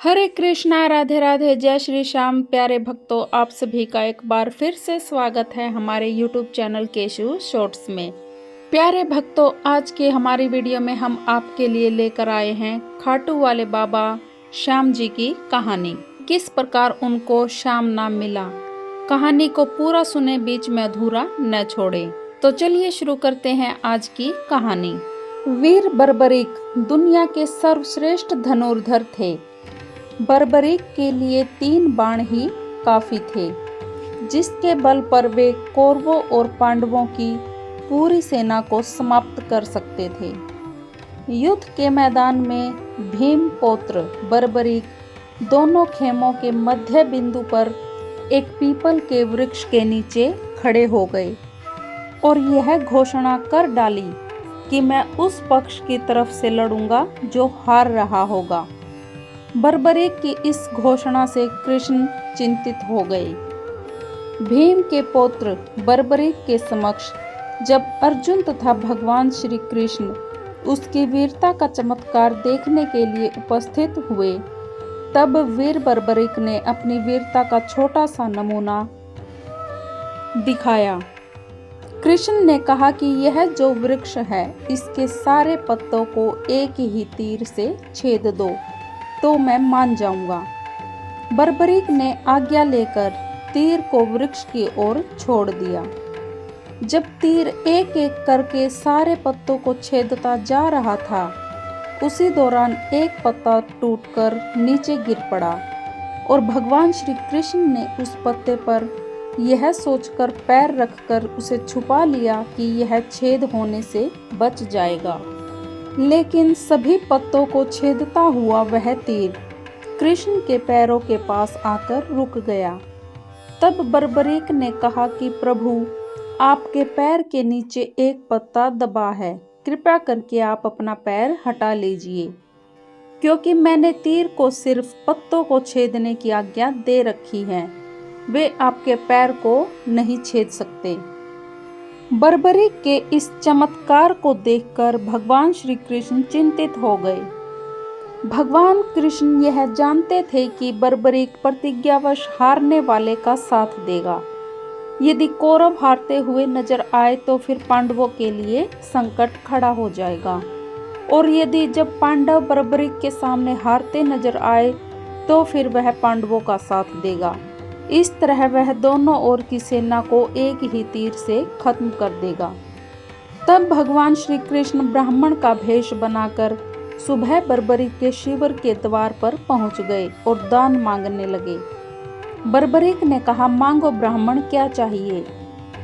हरे कृष्णा, राधे राधे, जय श्री श्याम। प्यारे भक्तों, आप सभी का एक बार फिर से स्वागत है हमारे YouTube चैनल केशु शॉर्ट्स में। प्यारे भक्तों, आज के हमारी वीडियो में हम आपके लिए लेकर आए हैं खाटू वाले बाबा श्याम जी की कहानी। किस प्रकार उनको श्याम नाम मिला, कहानी को पूरा सुने, बीच में अधूरा न छोड़े। तो चलिए शुरू करते हैं आज की कहानी। वीर बर्बरीक दुनिया के सर्वश्रेष्ठ धनुर्धर थे। बर्बरीक के लिए 3 बाण ही काफी थे, जिसके बल पर वे कौरवों और पांडवों की पूरी सेना को समाप्त कर सकते थे। युद्ध के मैदान में भीम पौत्र बर्बरीक दोनों खेमों के मध्य बिंदु पर एक पीपल के वृक्ष के नीचे खड़े हो गए और यह घोषणा कर डाली कि मैं उस पक्ष की तरफ से लड़ूंगा जो हार रहा होगा। बर्बरीक की इस घोषणा से कृष्ण चिंतित हो गए। भीम के पौत्र बर्बरीक के समक्ष जब अर्जुन तथा भगवान श्री कृष्ण उसकी वीरता का चमत्कार देखने के लिए उपस्थित हुए, तब वीर बर्बरीक ने अपनी वीरता का छोटा सा नमूना दिखाया। कृष्ण ने कहा कि यह जो वृक्ष है, इसके सारे पत्तों को एक ही तीर से छेद दो तो मैं मान जाऊंगा। बर्बरीक ने आज्ञा लेकर तीर को वृक्ष की ओर छोड़ दिया। जब तीर एक एक करके सारे पत्तों को छेदता जा रहा था, उसी दौरान एक पत्ता टूटकर नीचे गिर पड़ा और भगवान श्री कृष्ण ने उस पत्ते पर यह सोचकर पैर रखकर उसे छुपा लिया कि यह छेद होने से बच जाएगा। लेकिन सभी पत्तों को छेदता हुआ वह तीर कृष्ण के पैरों के पास आकर रुक गया। तब बर्बरीक ने कहा कि प्रभु, आपके पैर के नीचे एक पत्ता दबा है, कृपया करके आप अपना पैर हटा लीजिए, क्योंकि मैंने तीर को सिर्फ पत्तों को छेदने की आज्ञा दे रखी है, वे आपके पैर को नहीं छेद सकते। बर्बरीक के इस चमत्कार को देखकर भगवान श्री कृष्ण चिंतित हो गए। भगवान कृष्ण यह जानते थे कि बर्बरीक प्रतिज्ञावश हारने वाले का साथ देगा। यदि कौरव हारते हुए नजर आए तो फिर पांडवों के लिए संकट खड़ा हो जाएगा, और यदि जब पांडव बर्बरीक के सामने हारते नजर आए तो फिर वह पांडवों का साथ देगा। इस तरह वह दोनों ओर की सेना को एक ही तीर से खत्म कर देगा। तब भगवान श्री कृष्ण ब्राह्मण का भेष बनाकर सुबह बर्बरीक के शिविर के द्वार पर पहुंच गए और दान मांगने लगे। बर्बरीक ने कहा, मांगो ब्राह्मण, क्या चाहिए?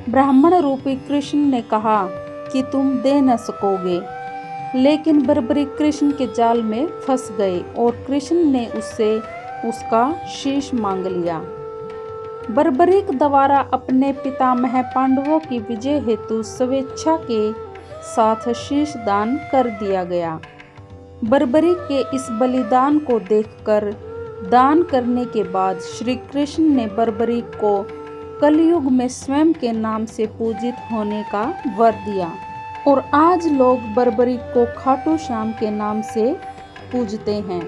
ब्राह्मण रूपी कृष्ण ने कहा कि तुम दे न सकोगे। लेकिन बर्बरीक कृष्ण के जाल में फंस गए और कृष्ण ने उससे उसका शीश मांग लिया। बर्बरीक द्वारा अपने पितामह पांडवों की विजय हेतु स्वेच्छा के साथ शीश दान कर दिया गया। बर्बरीक के इस बलिदान को देखकर दान करने के बाद श्री कृष्ण ने बर्बरीक को कलयुग में स्वयं के नाम से पूजित होने का वर दिया, और आज लोग बर्बरीक को खाटू श्याम के नाम से पूजते हैं।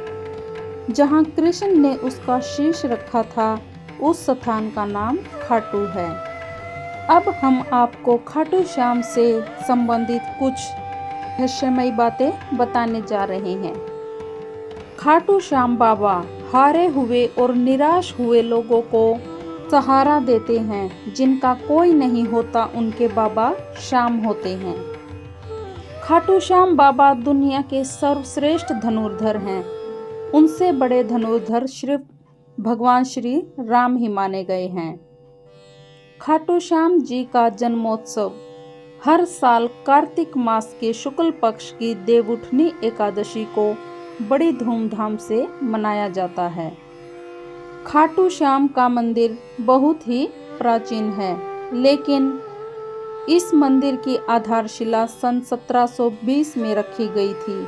जहां कृष्ण ने उसका शीश रखा था, उस स्थान का नाम खाटू है। अब हम आपको खाटू श्याम से संबंधित कुछ रहस्यमयी बातें बताने जा रहे हैं। खाटू श्याम बाबा हारे हुए और निराश हुए लोगों को सहारा देते हैं। जिनका कोई नहीं होता, उनके बाबा श्याम होते हैं। खाटू श्याम बाबा दुनिया के सर्वश्रेष्ठ धनुर्धर हैं। उनसे बड़े धनुर्धर सिर्फ भगवान श्री राम ही माने गए हैं। खाटू श्याम जी का जन्मोत्सव हर साल कार्तिक मास के शुक्ल पक्ष की देवउठनी एकादशी को बड़ी धूमधाम से मनाया जाता है। खाटू श्याम का मंदिर बहुत ही प्राचीन है, लेकिन इस मंदिर की आधारशिला सन 1720 में रखी गई थी।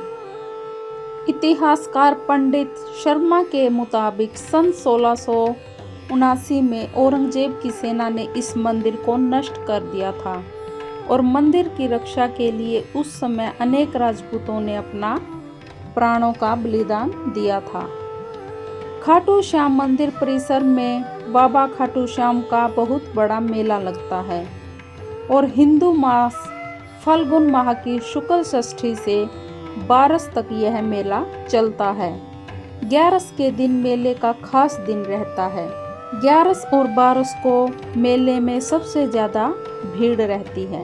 इतिहासकार पंडित शर्मा के मुताबिक सन 1679 में औरंगजेब की सेना ने इस मंदिर को नष्ट कर दिया था, और मंदिर की रक्षा के लिए उस समय अनेक राजपूतों ने अपना प्राणों का बलिदान दिया था। खाटू श्याम मंदिर परिसर में बाबा खाटू श्याम का बहुत बड़ा मेला लगता है और हिंदू मास फाल्गुन माह की शुक्ल षष्ठी से 12 तक यह मेला चलता है। 11 के दिन मेले का खास दिन रहता है। 11 और 12 को मेले में सबसे ज्यादा भीड़ रहती है।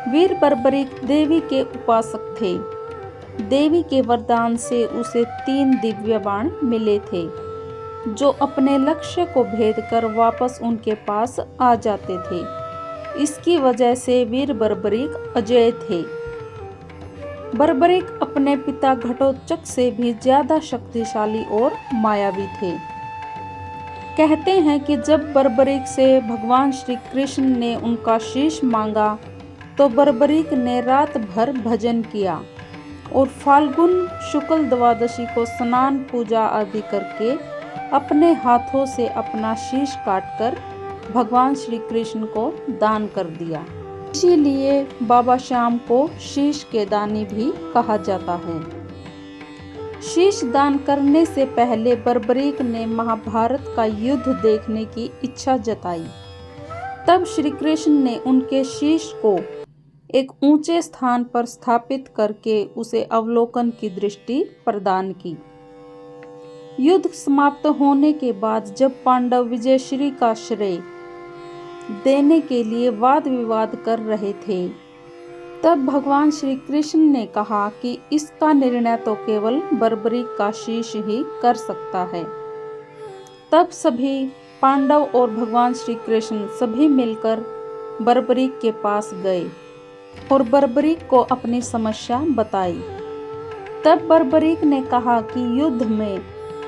वीर बर्बरीक देवी के उपासक थे। देवी के वरदान से उसे 3 दिव्य बाण मिले थे जो अपने लक्ष्य को भेद कर वापस उनके पास आ जाते थे। इसकी वजह से वीर बर्बरीक अजेय थे। बर्बरीक अपने पिता घटोत्कच से भी ज्यादा शक्तिशाली और मायावी थे। कहते हैं कि जब बर्बरीक से भगवान श्री कृष्ण ने उनका शीश मांगा तो बर्बरीक ने रात भर भजन किया और फाल्गुन शुक्ल द्वादशी को स्नान पूजा आदि करके अपने हाथों से अपना शीश काटकर भगवान श्री कृष्ण को दान कर दिया। इसीलिए बाबा श्याम को शीश के दानी भी कहा जाता है। शीश दान करने से पहले बर्बरीक ने महाभारत का युद्ध देखने की इच्छा जताई। तब श्री कृष्ण ने उनके शीश को एक ऊंचे स्थान पर स्थापित करके उसे अवलोकन की दृष्टि प्रदान की। युद्ध समाप्त होने के बाद जब पांडव विजयश्री का श्रेय देने के लिए वाद विवाद कर रहे थे, तब भगवान श्री कृष्ण ने कहा कि इसका निर्णय तो केवल बर्बरीक का शीश ही कर सकता है। तब सभी पांडव और भगवान श्री कृष्ण सभी मिलकर बर्बरीक के पास गए और बर्बरीक को अपनी समस्या बताई। तब बर्बरीक ने कहा कि युद्ध में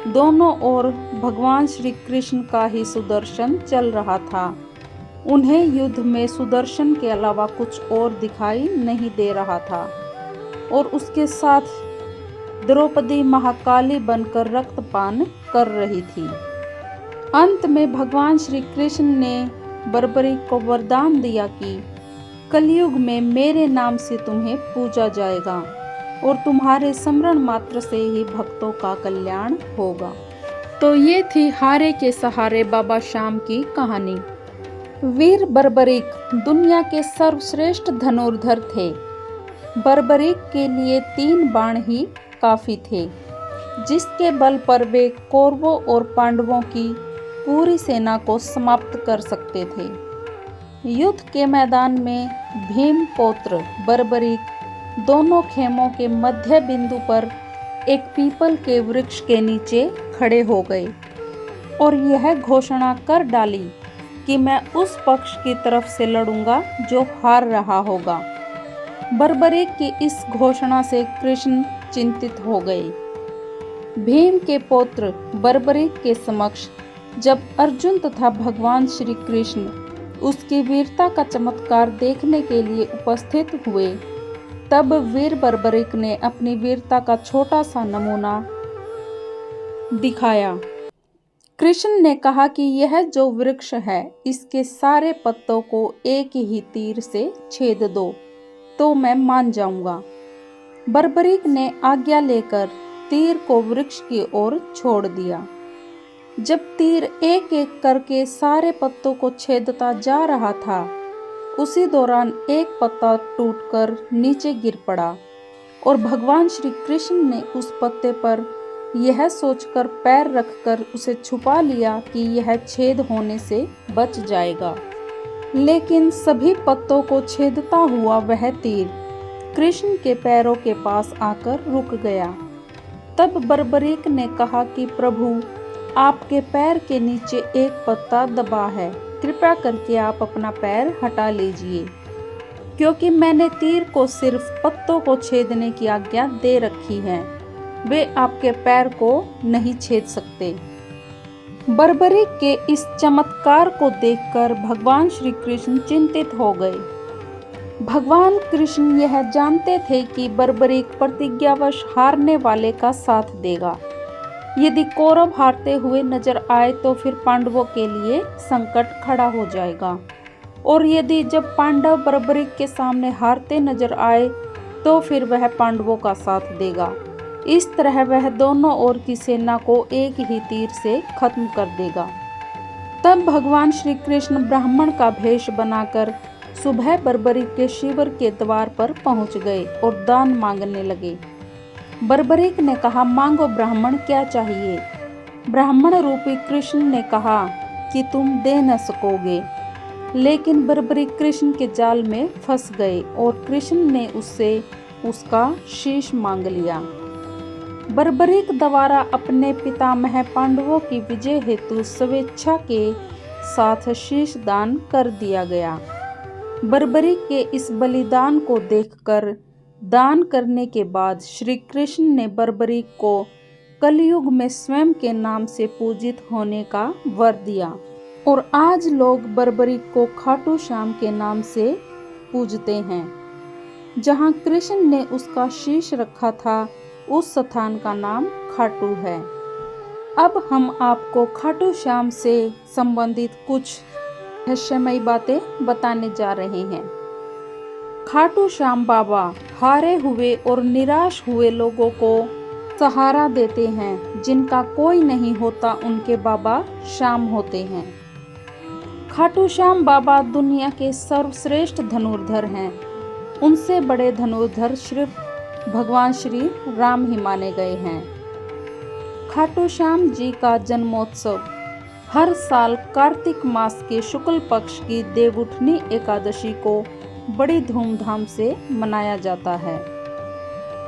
दोनों ओर भगवान श्री कृष्ण का ही सुदर्शन चल रहा था। उन्हें युद्ध में सुदर्शन के अलावा कुछ और दिखाई नहीं दे रहा था और उसके साथ द्रौपदी महाकाली बनकर रक्तपान कर रही थी। अंत में भगवान श्री कृष्ण ने बर्बरीक को वरदान दिया कि कलयुग में मेरे नाम से तुम्हें पूजा जाएगा और तुम्हारे स्मरण मात्र से ही भक्तों का कल्याण होगा। तो ये थी हारे के सहारे बाबा श्याम की कहानी। वीर बर्बरीक दुनिया के सर्वश्रेष्ठ धनुर्धर थे। बर्बरीक के लिए 3 बाण ही काफी थे, जिसके बल पर वे कौरवों और पांडवों की पूरी सेना को समाप्त कर सकते थे। युद्ध के मैदान में भीम पौत्र बर्बरीक दोनों खेमों के मध्य बिंदु पर एक पीपल के वृक्ष के नीचे खड़े हो गए और यह घोषणा कर डाली कि मैं उस पक्ष की तरफ से लड़ूंगा जो हार रहा होगा। बर्बरीक की इस घोषणा से कृष्ण चिंतित हो गए। भीम के पौत्र बर्बरीक के समक्ष जब अर्जुन तथा भगवान श्री कृष्ण उसकी वीरता का चमत्कार देखने के लिए उपस्थित हुए, तब वीर बर्बरीक ने अपनी वीरता का छोटा सा नमूना दिखाया। कृष्ण ने कहा कि यह जो वृक्ष है, इसके सारे पत्तों को एक ही तीर से छेद दो तो मैं मान जाऊंगा। बर्बरीक ने आज्ञा लेकर तीर को वृक्ष की ओर छोड़ दिया। जब तीर एक एक करके सारे पत्तों को छेदता जा रहा था, उसी दौरान एक पत्ता टूटकर नीचे गिर पड़ा और भगवान श्री कृष्ण ने उस पत्ते पर यह सोचकर पैर रखकर उसे छुपा लिया कि यह छेद होने से बच जाएगा। लेकिन सभी पत्तों को छेदता हुआ वह तीर कृष्ण के पैरों के पास आकर रुक गया। तब बर्बरीक ने कहा कि प्रभु, आपके पैर के नीचे एक पत्ता दबा है, कृपया करके आप अपना पैर हटा लीजिए, क्योंकि मैंने तीर को सिर्फ पत्तों को छेदने की आज्ञा दे रखी है, वे आपके पैर को नहीं छेद सकते। बर्बरीक के इस चमत्कार को देखकर भगवान श्री कृष्ण चिंतित हो गए। भगवान कृष्ण यह जानते थे कि बर्बरीक प्रतिज्ञावश हारने वाले का साथ देगा। यदि कौरव हारते हुए नजर आए तो फिर पांडवों के लिए संकट खड़ा हो जाएगा, और यदि जब पांडव बर्बरीक के सामने हारते नजर आए तो फिर वह पांडवों का साथ देगा। इस तरह वह दोनों ओर की सेना को एक ही तीर से खत्म कर देगा। तब भगवान श्री कृष्ण ब्राह्मण का भेष बनाकर सुबह बर्बरीक के शिविर के द्वार पर पहुंच गए और दान मांगने लगे। बर्बरीक ने कहा, मांगो ब्राह्मण, क्या चाहिए? ब्राह्मण रूपी कृष्ण ने कहा कि तुम दे न सकोगे। लेकिन बर्बरीक कृष्ण के जाल में फंस गए और कृष्ण ने उससे उसका शीश मांग लिया। बर्बरीक द्वारा अपने पितामह पांडवों की विजय हेतु स्वेच्छा के साथ शीश दान कर दिया गया। बर्बरीक के इस बलिदान को देखकर दान करने के बाद श्री कृष्ण ने बर्बरीक को कलयुग में स्वयं के नाम से पूजित होने का वर दिया और आज लोग बर्बरीक को खाटू श्याम के नाम से पूजते हैं। जहां कृष्ण ने उसका शीश रखा था, उस स्थान का नाम खाटू है। अब हम आपको खाटू श्याम से संबंधित कुछ रहस्यमयी बातें बताने जा रहे हैं। खाटू श्याम बाबा हारे हुए और निराश हुए लोगों को सहारा देते हैं। जिनका कोई नहीं होता, उनके बाबा श्याम होते हैं। खाटू श्याम बाबा दुनिया के सर्वश्रेष्ठ धनुर्धर हैं। उनसे बड़े धनुर्धर सिर्फ भगवान श्री राम ही माने गए हैं। खाटू श्याम जी का जन्मोत्सव हर साल कार्तिक मास के शुक्ल पक्ष की देवउठनी एकादशी को बड़ी धूमधाम से मनाया जाता है।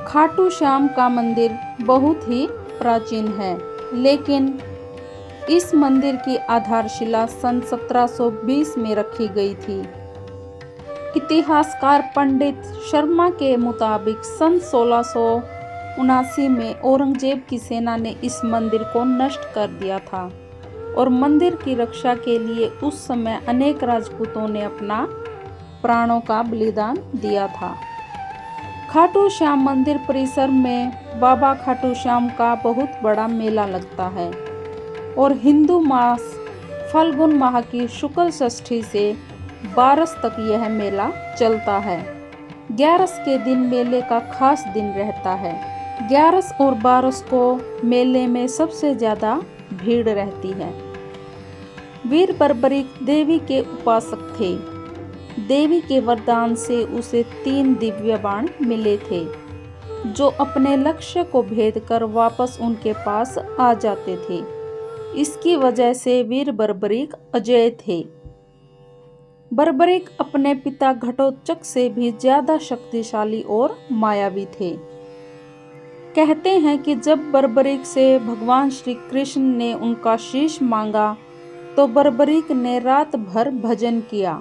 खाटू श्याम का मंदिर बहुत ही प्राचीन है, लेकिन इस मंदिर की आधारशिला सन 1720 में रखी गई थी। इतिहासकार पंडित शर्मा के मुताबिक सन 1679 में औरंगजेब की सेना ने इस मंदिर को नष्ट कर दिया था और मंदिर की रक्षा के लिए उस समय अनेक राजपूतों ने अपना प्राणों का बलिदान दिया था। खाटू श्याम मंदिर परिसर में बाबा खाटू श्याम का बहुत बड़ा मेला लगता है और हिंदू मास फाल्गुन माह की शुक्ल षष्ठी से 12 तक यह मेला चलता है। 11 के दिन मेले का खास दिन रहता है। 11 और 12 को मेले में सबसे ज्यादा भीड़ रहती है। वीर बर्बरीक देवी के उपासक थे। देवी के वरदान से उसे 3 दिव्य बाण मिले थे, जो अपने लक्ष्य को भेद कर वापस उनके पास आ जाते थे। इसकी वजह से वीर बर्बरीक अजेय थे। बर्बरीक अपने पिता घटोत्कच से भी ज्यादा शक्तिशाली और मायावी थे। कहते हैं कि जब बर्बरीक से भगवान श्री कृष्ण ने उनका शीश मांगा तो बर्बरीक ने रात भर भजन किया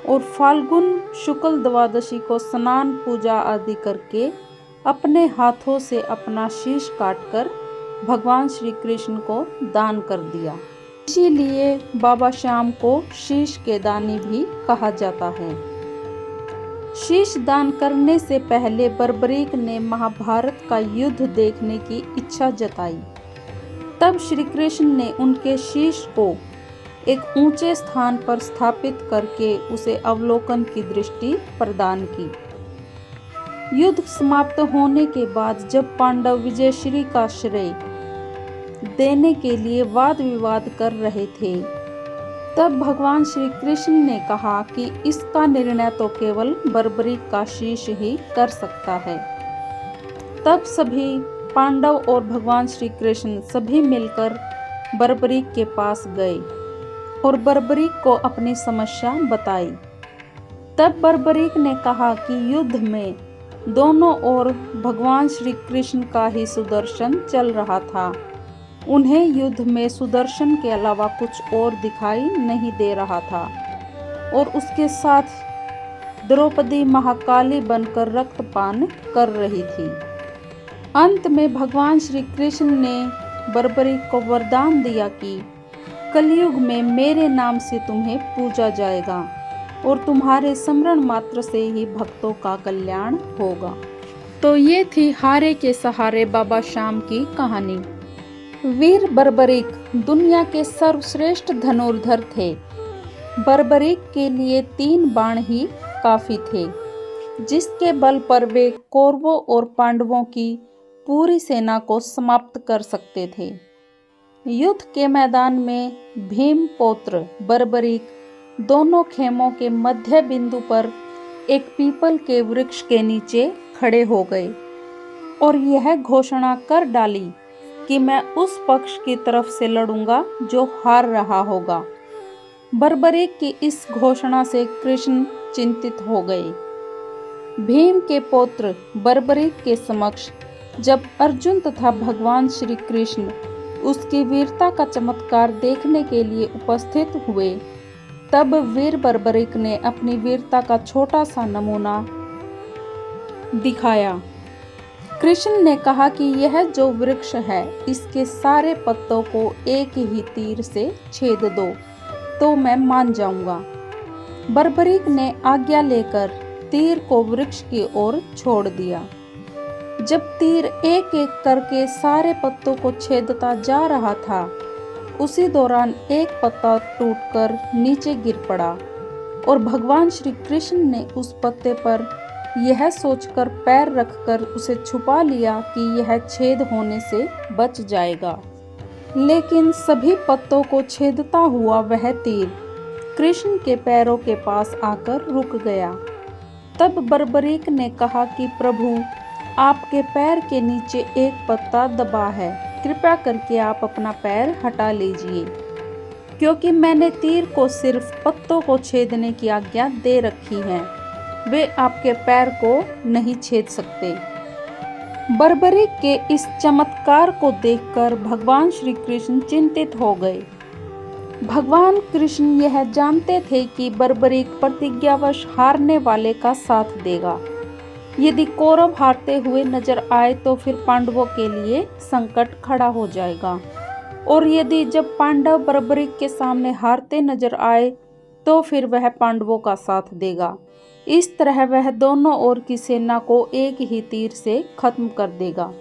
और फाल्गुन शुक्ल द्वादशी को स्नान पूजा आदि करके अपने हाथों से अपना शीश काटकर भगवान श्री कृष्ण को दान कर दिया। इसीलिए बाबा श्याम को शीश के दानी भी कहा जाता है। शीश दान करने से पहले बर्बरीक ने महाभारत का युद्ध देखने की इच्छा जताई। तब श्री कृष्ण ने उनके शीश को एक ऊंचे स्थान पर स्थापित करके उसे अवलोकन की दृष्टि प्रदान की। युद्ध समाप्त होने के बाद जब पांडव विजयश्री का श्रेय देने के लिए वाद विवाद कर रहे थे, तब भगवान श्री कृष्ण ने कहा कि इसका निर्णय तो केवल बर्बरीक का शीश ही कर सकता है। तब सभी पांडव और भगवान श्री कृष्ण सभी मिलकर बर्बरीक के पास गए और बर्बरीक को अपनी समस्या बताई। तब बर्बरीक ने कहा कि युद्ध में दोनों ओर भगवान श्री कृष्ण का ही सुदर्शन चल रहा था। उन्हें युद्ध में सुदर्शन के अलावा कुछ और दिखाई नहीं दे रहा था और उसके साथ द्रौपदी महाकाली बनकर रक्तपान कर रही थी। अंत में भगवान श्री कृष्ण ने बर्बरीक को वरदान दिया कि कलयुग में मेरे नाम से तुम्हें पूजा जाएगा और तुम्हारे स्मरण मात्र से ही भक्तों का कल्याण होगा। तो ये थी हारे के सहारे बाबा श्याम की कहानी। वीर बर्बरीक दुनिया के सर्वश्रेष्ठ धनुर्धर थे। बर्बरीक के लिए 3 बाण ही काफी थे, जिसके बल पर वे कौरवों और पांडवों की पूरी सेना को समाप्त कर सकते थे। युद्ध के मैदान में भीम पौत्र बर्बरीक दोनों खेमों के मध्य बिंदु पर एक पीपल के वृक्ष के नीचे खड़े हो गए और यह घोषणा कर डाली कि मैं उस पक्ष की तरफ से लड़ूंगा जो हार रहा होगा। बर्बरीक की इस घोषणा से कृष्ण चिंतित हो गए। भीम के पौत्र बर्बरीक के समक्ष जब अर्जुन तथा भगवान श्री कृष्ण उसकी वीरता का चमत्कार देखने के लिए उपस्थित हुए, तब वीर बर्बरीक ने अपनी वीरता का छोटा सा नमूना दिखाया। कृष्ण ने कहा कि यह जो वृक्ष है इसके सारे पत्तों को एक ही तीर से छेद दो तो मैं मान जाऊंगा। बर्बरीक ने आज्ञा लेकर तीर को वृक्ष की ओर छोड़ दिया। जब तीर एक एक करके सारे पत्तों को छेदता जा रहा था, उसी दौरान एक पत्ता टूटकर नीचे गिर पड़ा और भगवान श्री कृष्ण ने उस पत्ते पर यह सोचकर पैर रखकर उसे छुपा लिया कि यह छेद होने से बच जाएगा। लेकिन सभी पत्तों को छेदता हुआ वह तीर कृष्ण के पैरों के पास आकर रुक गया। तब बर्बरीक ने कहा कि प्रभु, आपके पैर के नीचे एक पत्ता दबा है, कृपया करके आप अपना पैर हटा लीजिए, क्योंकि मैंने तीर को सिर्फ पत्तों को छेदने की आज्ञा दे रखी है, वे आपके पैर को नहीं छेद सकते। बर्बरीक के इस चमत्कार को देखकर भगवान श्री कृष्ण चिंतित हो गए। भगवान कृष्ण यह जानते थे कि बर्बरीक प्रतिज्ञावश हारने वाले का साथ देगा। यदि कौरव हारते हुए नजर आए तो फिर पांडवों के लिए संकट खड़ा हो जाएगा, और यदि जब पांडव बर्बरीक के सामने हारते नजर आए तो फिर वह पांडवों का साथ देगा। इस तरह वह दोनों ओर की सेना को एक ही तीर से खत्म कर देगा।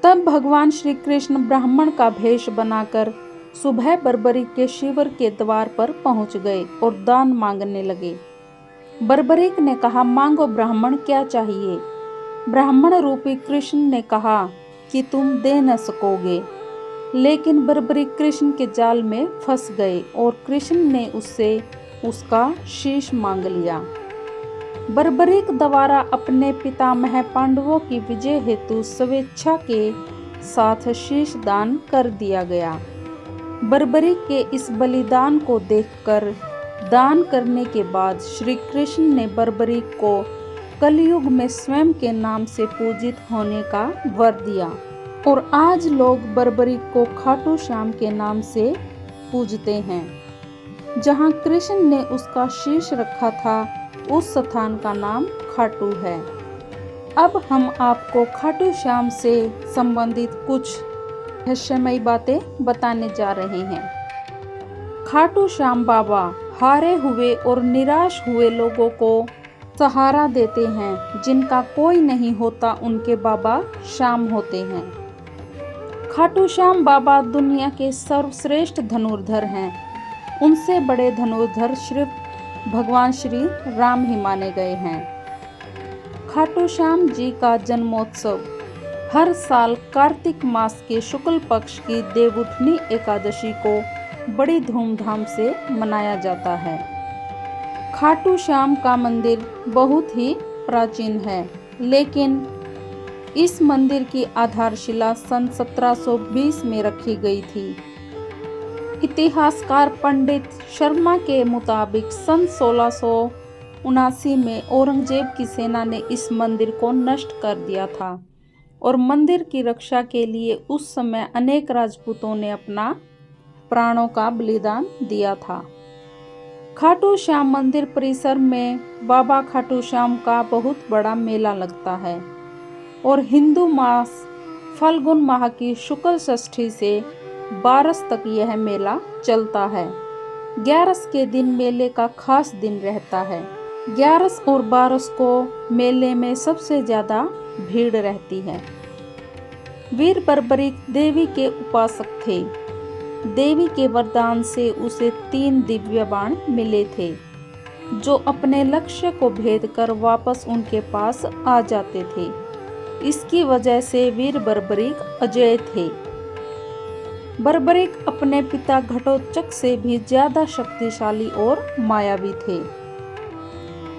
तब भगवान श्री कृष्ण ब्राह्मण का भेष बनाकर सुबह बर्बरीक के शिविर के द्वार पर पहुंच गए और दान मांगने लगे। बर्बरीक ने कहा, मांगो ब्राह्मण, क्या चाहिए? ब्राह्मण रूपी कृष्ण ने कहा कि तुम दे न सकोगे। लेकिन बर्बरीक कृष्ण के जाल में फंस गए और कृष्ण ने उससे उसका शीश मांग लिया। बर्बरीक द्वारा अपने पितामह पांडवों की विजय हेतु स्वेच्छा के साथ शीश दान कर दिया गया। बर्बरीक के इस बलिदान को देखकर दान करने के बाद श्री कृष्ण ने बर्बरीक को कलयुग में स्वयं के नाम से पूजित होने का वर दिया, और आज लोग बर्बरीक को खाटू श्याम के नाम से पूजते हैं। जहां कृष्ण ने उसका शीश रखा था, उस स्थान का नाम खाटू है। अब हम आपको खाटू श्याम से संबंधित कुछ रहस्यमयी बातें बताने जा रहे हैं। खाटू श्याम बाबा हारे हुए और निराश हुए लोगों को सहारा देते हैं। जिनका कोई नहीं होता, उनके बाबा श्याम होते हैं। खाटू श्याम बाबा दुनिया के सर्वश्रेष्ठ धनुर्धर हैं। उनसे बड़े धनुर्धर सिर्फ भगवान श्री राम ही माने गए हैं। खाटू श्याम जी का जन्मोत्सव हर साल कार्तिक मास के शुक्ल पक्ष की देवउठनी एकादशी को बड़ी धूमधाम से मनाया जाता है। खाटू श्याम का मंदिर बहुत ही प्राचीन है, लेकिन इस मंदिर की आधारशिला सन 1720 में रखी गई थी। इतिहासकार पंडित शर्मा के मुताबिक सन 1679 में औरंगजेब की सेना ने इस मंदिर को नष्ट कर दिया था, और मंदिर की रक्षा के लिए उस समय अनेक राजपूतों ने अपना प्राणों का बलिदान दिया था। खाटू श्याम मंदिर परिसर में बाबा खाटू श्याम का बहुत बड़ा मेला लगता है, और हिंदू मास फाल्गुन माह की शुक्ल षष्ठी से 12 तक यह मेला चलता है। 11 के दिन मेले का खास दिन रहता है। 11 और 12 को मेले में सबसे ज्यादा भीड़ रहती है। वीर बर्बरीक देवी के उपासक थे। देवी के वरदान से उसे 3 दिव्य बाण मिले थे, जो अपने लक्ष्य को भेद कर वापस उनके पास आ जाते थे। इसकी वजह से वीर बर्बरीक अजेय थे। बर्बरीक अपने पिता घटोत्कच से भी ज्यादा शक्तिशाली और मायावी थे।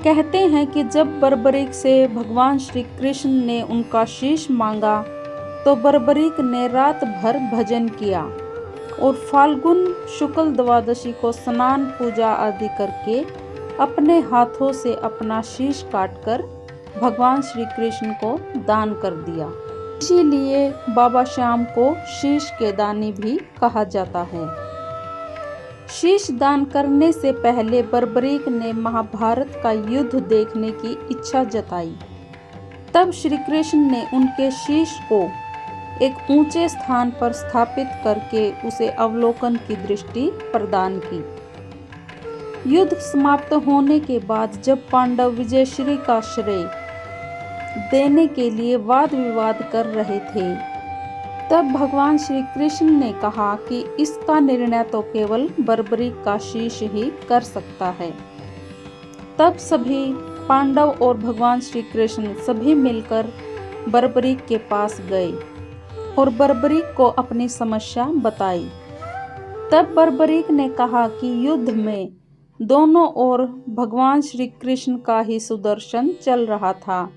कहते हैं कि जब बर्बरीक से भगवान श्री कृष्ण ने उनका शीश मांगा तो बर्बरीक ने रात भर भजन किया और फाल्गुन शुक्ल द्वादशी को स्नान पूजा आदि करके अपने हाथों से अपना शीश काटकर भगवान श्री कृष्ण को दान कर दिया। इसीलिए बाबा श्याम को शीश के दानी भी कहा जाता है। शीश दान करने से पहले बर्बरीक ने महाभारत का युद्ध देखने की इच्छा जताई। तब श्री कृष्ण ने उनके शीश को एक ऊंचे स्थान पर स्थापित करके उसे अवलोकन की दृष्टि प्रदान की। युद्ध समाप्त होने के बाद जब पांडव विजयश्री का श्रेय देने के लिए वाद विवाद कर रहे थे, तब भगवान श्री कृष्ण ने कहा कि इसका निर्णय तो केवल बर्बरीक का शीश ही कर सकता है। तब सभी पांडव और भगवान श्री कृष्ण सभी मिलकर बर्बरीक के पास गए और बर्बरीक को अपनी समस्या बताई। तब बर्बरीक ने कहा कि युद्ध में दोनों ओर भगवान श्री कृष्ण का ही सुदर्शन चल रहा था।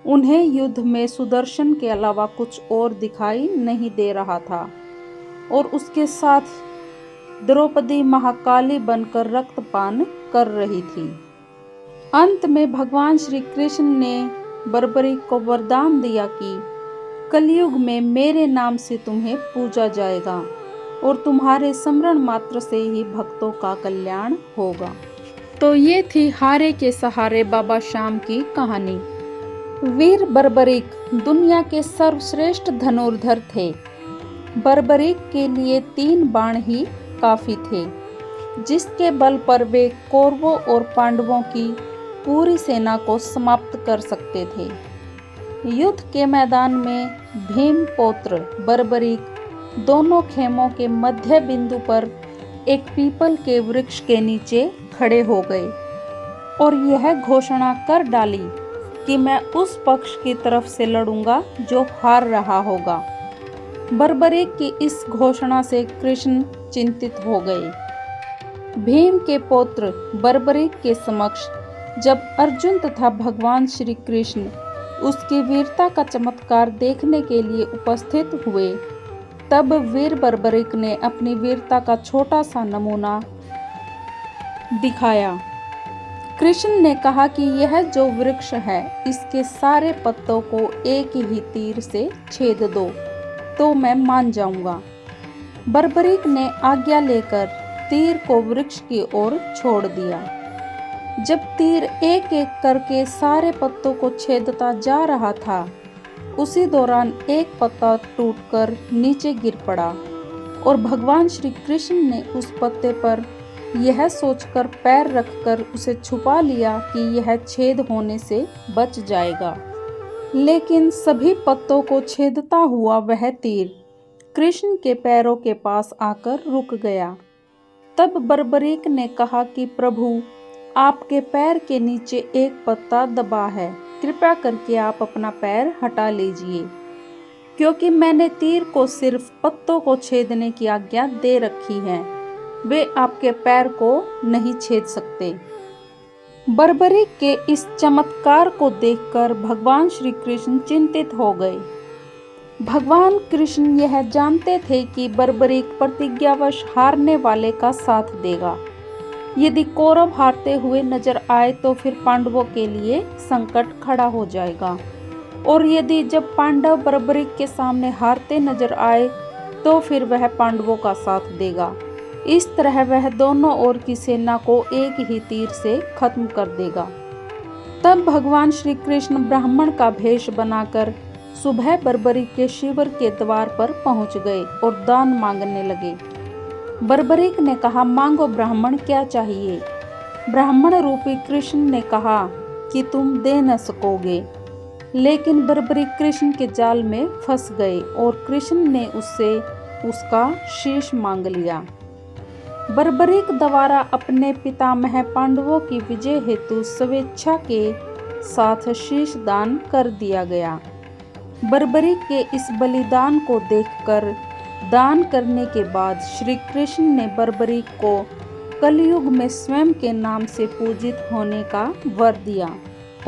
उन्हें युद्ध में सुदर्शन के अलावा कुछ और दिखाई नहीं दे रहा था और उसके साथ द्रौपदी महाकाली बनकर रक्तपान कर रही थी। अंत में भगवान श्री कृष्ण ने बर्बरीक को वरदान दिया कि कलयुग में मेरे नाम से तुम्हें पूजा जाएगा और तुम्हारे स्मरण मात्र से ही भक्तों का कल्याण होगा। तो ये थी हारे के सहारे बाबा श्याम की कहानी। वीर बर्बरीक दुनिया के सर्वश्रेष्ठ धनुर्धर थे। बर्बरीक के लिए 3 बाण ही काफी थे, जिसके बल पर वे कौरवों और पांडवों की पूरी सेना को समाप्त कर सकते थे। युद्ध के मैदान में भीम पौत्र बर्बरीक दोनों खेमों के मध्य बिंदु पर एक पीपल के वृक्ष के नीचे खड़े हो गए और यह घोषणा कर डाली कि मैं उस पक्ष की तरफ से लड़ूंगा जो हार रहा होगा। बर्बरीक की इस घोषणा से कृष्ण चिंतित हो गए। भीम के पौत्र बर्बरीक के समक्ष जब अर्जुन तथा भगवान श्री कृष्ण उसकी वीरता का चमत्कार देखने के लिए उपस्थित हुए, तब वीर बर्बरीक ने अपनी वीरता का छोटा सा नमूना दिखाया। कृष्ण ने कहा कि यह जो वृक्ष है, इसके सारे पत्तों को एक ही तीर से छेद दो तो मैं मान जाऊंगा। बर्बरीक ने आज्ञा लेकर तीर को वृक्ष की ओर छोड़ दिया। जब तीर एक एक करके सारे पत्तों को छेदता जा रहा था, उसी दौरान एक पत्ता टूटकर नीचे गिर पड़ा और भगवान श्री कृष्ण ने उस पत्ते पर यह सोचकर पैर रखकर उसे छुपा लिया कि यह छेद होने से बच जाएगा। लेकिन सभी पत्तों को छेदता हुआ वह तीर कृष्ण के पैरों के पास आकर रुक गया। तब बर्बरीक ने कहा कि प्रभु, आपके पैर के नीचे एक पत्ता दबा है, कृपया करके आप अपना पैर हटा लीजिए, क्योंकि मैंने तीर को सिर्फ पत्तों को छेदने की आज्ञा दे रखी है, वे आपके पैर को नहीं छेद सकते। बर्बरीक के इस चमत्कार को देखकर भगवान श्री कृष्ण चिंतित हो गए। भगवान कृष्ण यह जानते थे कि बर्बरीक प्रतिज्ञावश हारने वाले का साथ देगा। यदि कौरव हारते हुए नजर आए तो फिर पांडवों के लिए संकट खड़ा हो जाएगा, और यदि जब पांडव बर्बरीक के सामने हारते नजर आए तो फिर वह पांडवों का साथ देगा। इस तरह वह दोनों ओर की सेना को एक ही तीर से खत्म कर देगा। तब भगवान श्री कृष्ण ब्राह्मण का भेष बनाकर सुबह बर्बरीक के शिविर के द्वार पर पहुंच गए और दान मांगने लगे। बर्बरीक ने कहा, मांगो ब्राह्मण, क्या चाहिए? ब्राह्मण रूपी कृष्ण ने कहा कि तुम दे न सकोगे। लेकिन बर्बरीक कृष्ण के जाल में फंस गए और कृष्ण ने उससे उसका शीश मांग लिया। बर्बरीक द्वारा अपने पितामह पांडवों की विजय हेतु स्वेच्छा के साथ शीश दान कर दिया गया। बर्बरीक के इस बलिदान को देखकर दान करने के बाद श्री कृष्ण ने बर्बरीक को कलयुग में स्वयं के नाम से पूजित होने का वर दिया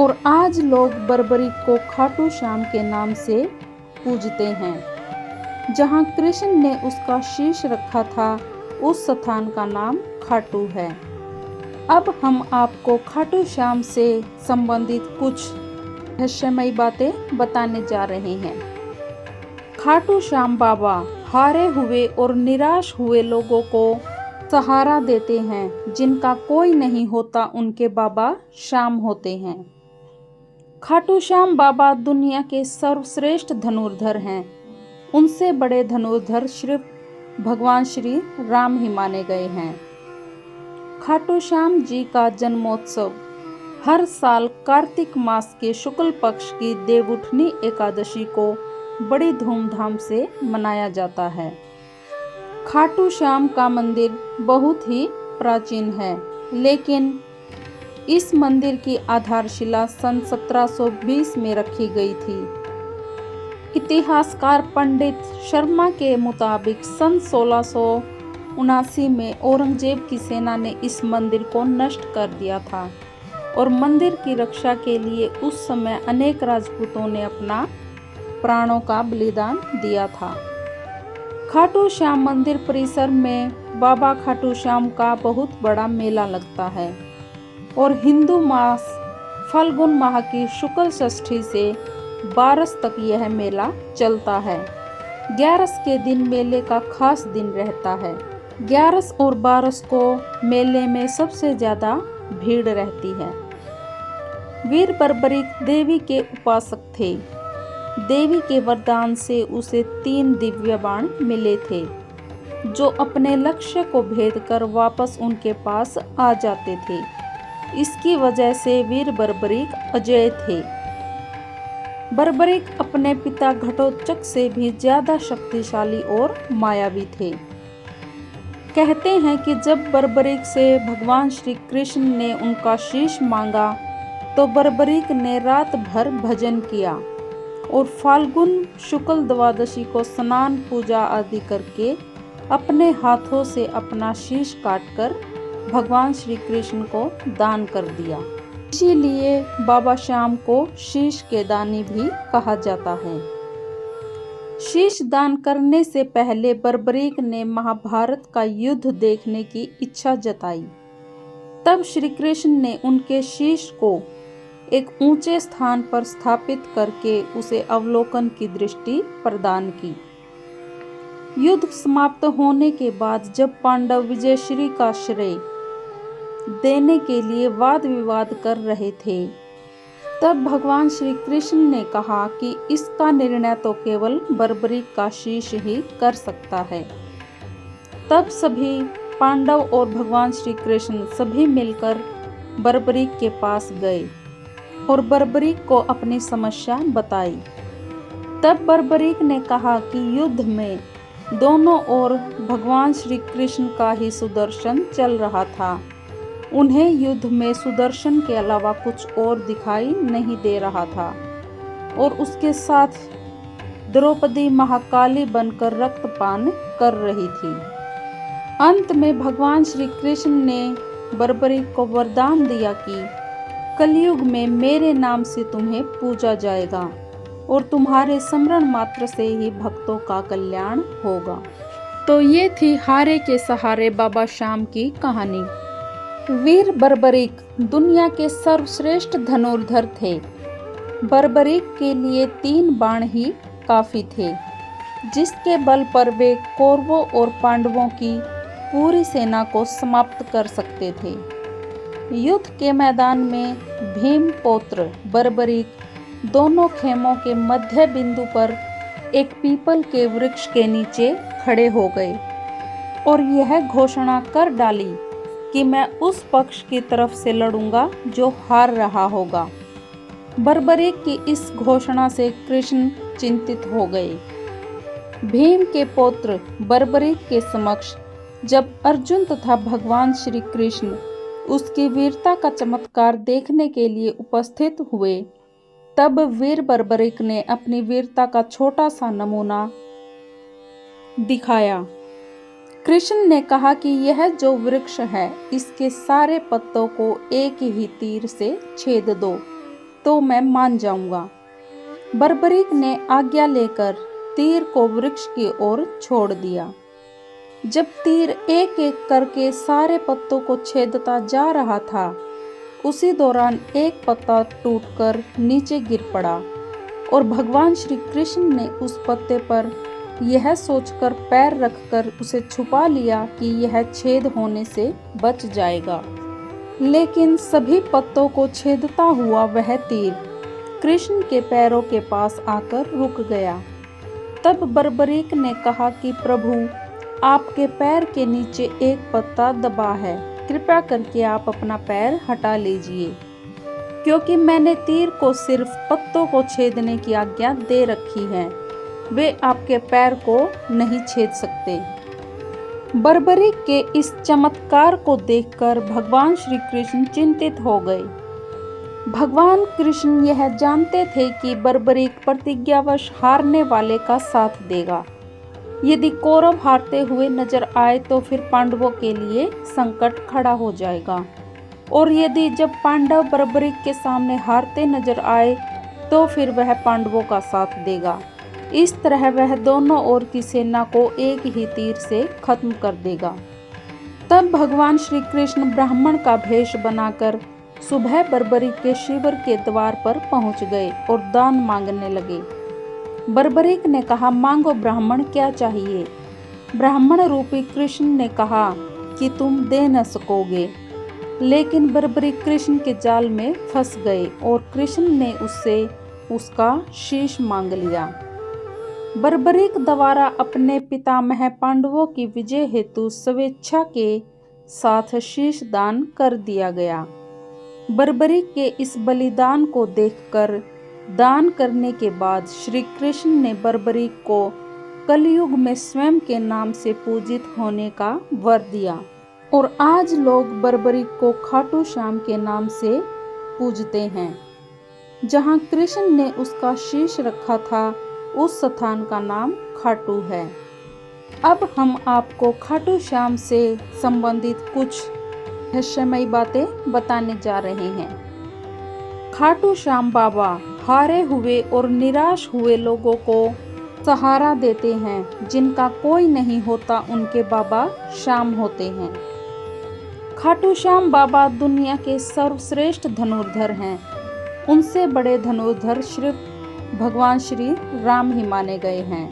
और आज लोग बर्बरीक को खाटू श्याम के नाम से पूजते हैं। जहां कृष्ण ने उसका शीश रखा था उस स्थान का नाम खाटू है। अब हम आपको खाटू श्याम से संबंधित कुछ रहस्यमयी बातें बताने जा रहे हैं। खाटू श्याम बाबा हारे हुए और निराश हुए लोगों को सहारा देते हैं। जिनका कोई नहीं होता उनके बाबा श्याम होते हैं। खाटू श्याम बाबा दुनिया के सर्वश्रेष्ठ धनुर्धर हैं। उनसे बड़े धनुर्धर सिर्फ भगवान श्री राम ही माने गए हैं। खाटू श्याम जी का जन्मोत्सव हर साल कार्तिक मास के शुक्ल पक्ष की देवउठनी एकादशी को बड़ी धूमधाम से मनाया जाता है। खाटू श्याम का मंदिर बहुत ही प्राचीन है, लेकिन इस मंदिर की आधारशिला सन 1720 में रखी गई थी। इतिहासकार पंडित शर्मा के मुताबिक सन 1679 में औरंगजेब की सेना ने इस मंदिर को नष्ट कर दिया था और मंदिर की रक्षा के लिए उस समय अनेक राजपूतों ने अपना प्राणों का बलिदान दिया था। खाटू श्याम मंदिर परिसर में बाबा खाटू श्याम का बहुत बड़ा मेला लगता है और हिंदू मास फाल्गुन माह की शुक्ल षष्ठी से 12 तक यह मेला चलता है। 11 के दिन मेले का खास दिन रहता है। 11 और 12 को मेले में सबसे ज्यादा भीड़ रहती है। वीर बर्बरीक देवी के उपासक थे। देवी के वरदान से उसे 3 दिव्य बाण मिले थे जो अपने लक्ष्य को भेद कर वापस उनके पास आ जाते थे। इसकी वजह से वीर बर्बरीक अजेय थे। बर्बरीक अपने पिता घटोत्कच से भी ज्यादा शक्तिशाली और मायावी थे। कहते हैं कि जब बर्बरीक से भगवान श्री कृष्ण ने उनका शीश मांगा तो बर्बरीक ने रात भर भजन किया और फाल्गुन शुक्ल द्वादशी को स्नान पूजा आदि करके अपने हाथों से अपना शीश काटकर भगवान श्री कृष्ण को दान कर दिया। इसीलिए बाबा श्याम को शीश के दानी भी कहा जाता है। शीश दान करने से पहले बर्बरीक ने महाभारत का युद्ध देखने की इच्छा जताई। तब श्री कृष्ण ने उनके शीश को एक ऊंचे स्थान पर स्थापित करके उसे अवलोकन की दृष्टि प्रदान की। युद्ध समाप्त होने के बाद जब पांडव विजयश्री का श्रेय देने के लिए वाद विवाद कर रहे थे, तब भगवान श्री कृष्ण ने कहा कि इसका निर्णय तो केवल बर्बरीक का शीश ही कर सकता है। तब सभी पांडव और भगवान श्री कृष्ण सभी मिलकर बर्बरीक के पास गए और बर्बरीक को अपनी समस्या बताई। तब बर्बरीक ने कहा कि युद्ध में दोनों ओर भगवान श्री कृष्ण का ही सुदर्शन चल रहा था। उन्हें युद्ध में सुदर्शन के अलावा कुछ और दिखाई नहीं दे रहा था और उसके साथ द्रौपदी महाकाली बनकर रक्तपान कर रही थी। अंत में भगवान श्री कृष्ण ने बर्बरीक को वरदान दिया कि कलयुग में मेरे नाम से तुम्हें पूजा जाएगा और तुम्हारे स्मरण मात्र से ही भक्तों का कल्याण होगा। तो ये थी हारे के सहारे बाबा श्याम की कहानी। वीर बर्बरीक दुनिया के सर्वश्रेष्ठ धनुर्धर थे। बर्बरीक के लिए 3 बाण ही काफी थे, जिसके बल पर वे कौरवों और पांडवों की पूरी सेना को समाप्त कर सकते थे। युद्ध के मैदान में भीम पौत्र बर्बरीक दोनों खेमों के मध्य बिंदु पर एक पीपल के वृक्ष के नीचे खड़े हो गए और यह घोषणा कर डाली कि मैं उस पक्ष की तरफ से लड़ूंगा जो हार रहा होगा। बर्बरीक की इस घोषणा से कृष्ण चिंतित हो गए। भीम के पौत्र बर्बरीक के समक्ष जब अर्जुन तथा भगवान श्री कृष्ण उसकी वीरता का चमत्कार देखने के लिए उपस्थित हुए, तब वीर बर्बरिक ने अपनी वीरता का छोटा सा नमूना दिखाया। कृष्ण ने कहा कि यह जो वृक्ष है, इसके सारे पत्तों को एक ही तीर से छेद दो तो मैं मान जाऊंगा। बर्बरिक ने आज्ञा लेकर तीर को वृक्ष की ओर छोड़ दिया। जब तीर एक एक करके सारे पत्तों को छेदता जा रहा था, उसी दौरान एक पत्ता टूटकर नीचे गिर पड़ा और भगवान श्री कृष्ण ने उस पत्ते पर यह सोचकर पैर रखकर उसे छुपा लिया कि यह छेद होने से बच जाएगा। लेकिन सभी पत्तों को छेदता हुआ वह तीर कृष्ण के पैरों के पास आकर रुक गया। तब बर्बरिक ने कहा कि प्रभु, आपके पैर के नीचे एक पत्ता दबा है, कृपया करके आप अपना पैर हटा लीजिए, क्योंकि मैंने तीर को सिर्फ पत्तों को छेदने की आज्ञा दे रखी है, वे आपके पैर को नहीं छेद सकते। बर्बरिक के इस चमत्कार को देखकर भगवान श्री कृष्ण चिंतित हो गए। भगवान कृष्ण यह जानते थे कि बर्बरिक प्रतिज्ञावश हारने वाले का साथ देगा। यदि कौरव हारते हुए नजर आए तो फिर पांडवों के लिए संकट खड़ा हो जाएगा, और यदि जब पांडव बर्बरिक के सामने हारते नजर आए तो फिर वह पांडवों का साथ देगा। इस तरह वह दोनों ओर की सेना को एक ही तीर से खत्म कर देगा। तब भगवान श्री कृष्ण ब्राह्मण का भेष बनाकर सुबह बर्बरिक के शिविर के द्वार पर पहुंच गए और दान मांगने लगे। बर्बरिक ने कहा, मांगो ब्राह्मण, क्या चाहिए? ब्राह्मण रूपी कृष्ण ने कहा कि तुम दे न सकोगे। लेकिन बर्बरिक कृष्ण के जाल में फंस गए और कृष्ण ने उससे उसका शीश मांग लिया। बर्बरिक द्वारा अपने पितामह पांडवों की विजय हेतु स्वेच्छा के साथ शीश दान कर दिया गया। बर्बरिक के इस बलिदान को देखकर दान करने के बाद श्री कृष्ण ने बर्बरिक को कलयुग में स्वयं के नाम से पूजित होने का वर दिया, और आज लोग बर्बरिक को खाटू श्याम के नाम से पूजते हैं। जहाँ कृष्ण ने उसका शीश रखा था, उस स्थान का नाम खाटू है। अब हम आपको खाटू श्याम से संबंधित कुछ रहस्यमयी बातें बताने जा रहे हैं। खाटू श्याम बाबा हारे हुए और निराश हुए लोगों को सहारा देते हैं। जिनका कोई नहीं होता, उनके बाबा श्याम होते हैं। खाटू श्याम बाबा दुनिया के सर्वश्रेष्ठ धनुर्धर हैं। उनसे बड़े धनुर्धर सिर्फ भगवान श्री राम ही माने गए हैं।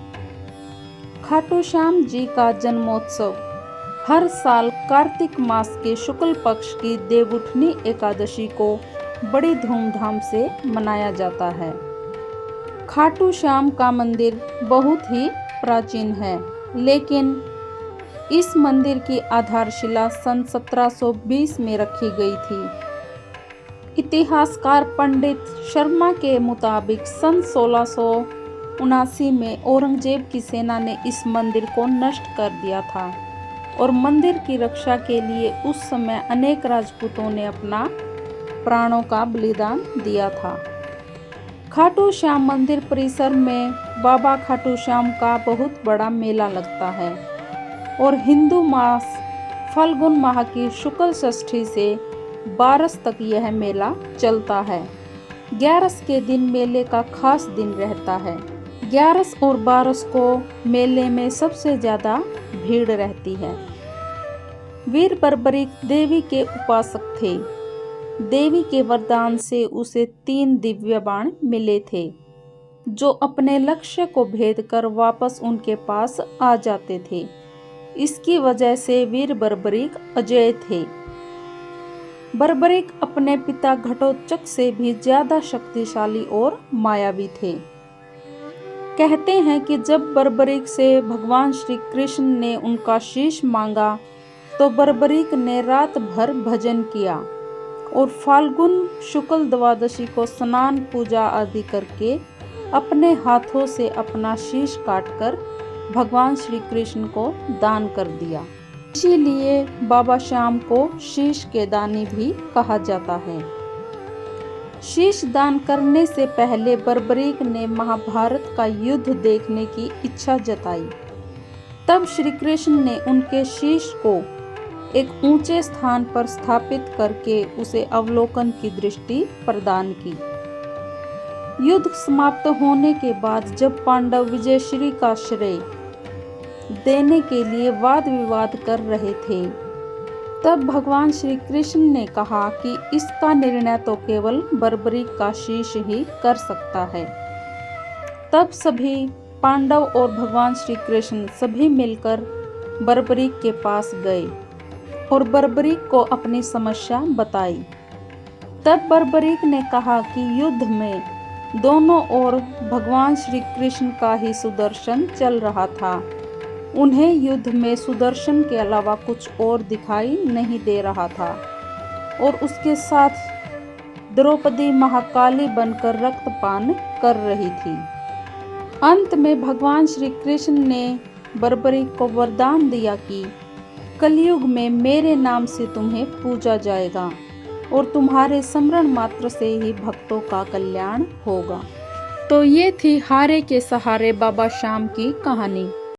खाटू श्याम जी का जन्मोत्सव हर साल कार्तिक मास के शुक्ल पक्ष की देवउठनी एकादशी को बड़ी धूमधाम से मनाया जाता है। खाटू श्याम का मंदिर बहुत ही प्राचीन है, लेकिन इस मंदिर की आधारशिला सन 1720 में रखी गई थी। इतिहासकार पंडित शर्मा के मुताबिक सन 1679 में औरंगजेब की सेना ने इस मंदिर को नष्ट कर दिया था, और मंदिर की रक्षा के लिए उस समय अनेक राजपूतों ने अपना प्राणों का बलिदान दिया था। खाटू श्याम मंदिर परिसर में बाबा खाटू श्याम का बहुत बड़ा मेला लगता है, और हिंदू मास फाल्गुन माह की शुक्ल षष्ठी से 12 तक यह मेला चलता है। 11 के दिन मेले का खास दिन रहता है। 11 और 12 को मेले में सबसे ज्यादा भीड़ रहती है। वीर बर्बरिक देवी के उपासक थे। देवी के वरदान से उसे 3 दिव्य बाण मिले थे, जो अपने लक्ष्य को भेद कर वापस उनके पास आ जाते थे। इसकी वजह से वीर बर्बरिक अजेय थे। बर्बरिक अपने पिता घटोत्कच से भी ज्यादा शक्तिशाली और मायावी थे। कहते हैं कि जब बर्बरिक से भगवान श्री कृष्ण ने उनका शीश मांगा, तो बर्बरिक ने रात भर भजन किया और फाल्गुन शुक्ल द्वादशी को स्नान पूजा आदि करके अपने हाथों से अपना शीश काटकर भगवान श्री कृष्ण को दान कर दिया। इसीलिए बाबा श्याम को शीश के दानी भी कहा जाता है। शीश दान करने से पहले बर्बरीक ने महाभारत का युद्ध देखने की इच्छा जताई। तब श्री कृष्ण ने उनके शीश को एक ऊंचे स्थान पर स्थापित करके उसे अवलोकन की दृष्टि प्रदान की। युद्ध समाप्त होने के बाद जब पांडव विजयश्री का श्रेय देने के लिए वाद विवाद कर रहे थे, तब भगवान श्री कृष्ण ने कहा कि इसका निर्णय तो केवल बर्बरीक का शीश ही कर सकता है। तब सभी पांडव और भगवान श्री कृष्ण सभी मिलकर बर्बरीक के पास गए और बर्बरीक को अपनी समस्या बताई। तब बर्बरीक ने कहा कि युद्ध में दोनों ओर भगवान श्री कृष्ण का ही सुदर्शन चल रहा था। उन्हें युद्ध में सुदर्शन के अलावा कुछ और दिखाई नहीं दे रहा था और उसके साथ द्रौपदी महाकाली बनकर रक्तपान कर रही थी। अंत में भगवान श्री कृष्ण ने बर्बरीक को वरदान दिया कि कलयुग में मेरे नाम से तुम्हें पूजा जाएगा और तुम्हारे स्मरण मात्र से ही भक्तों का कल्याण होगा। तो ये थी हारे के सहारे बाबा श्याम की कहानी।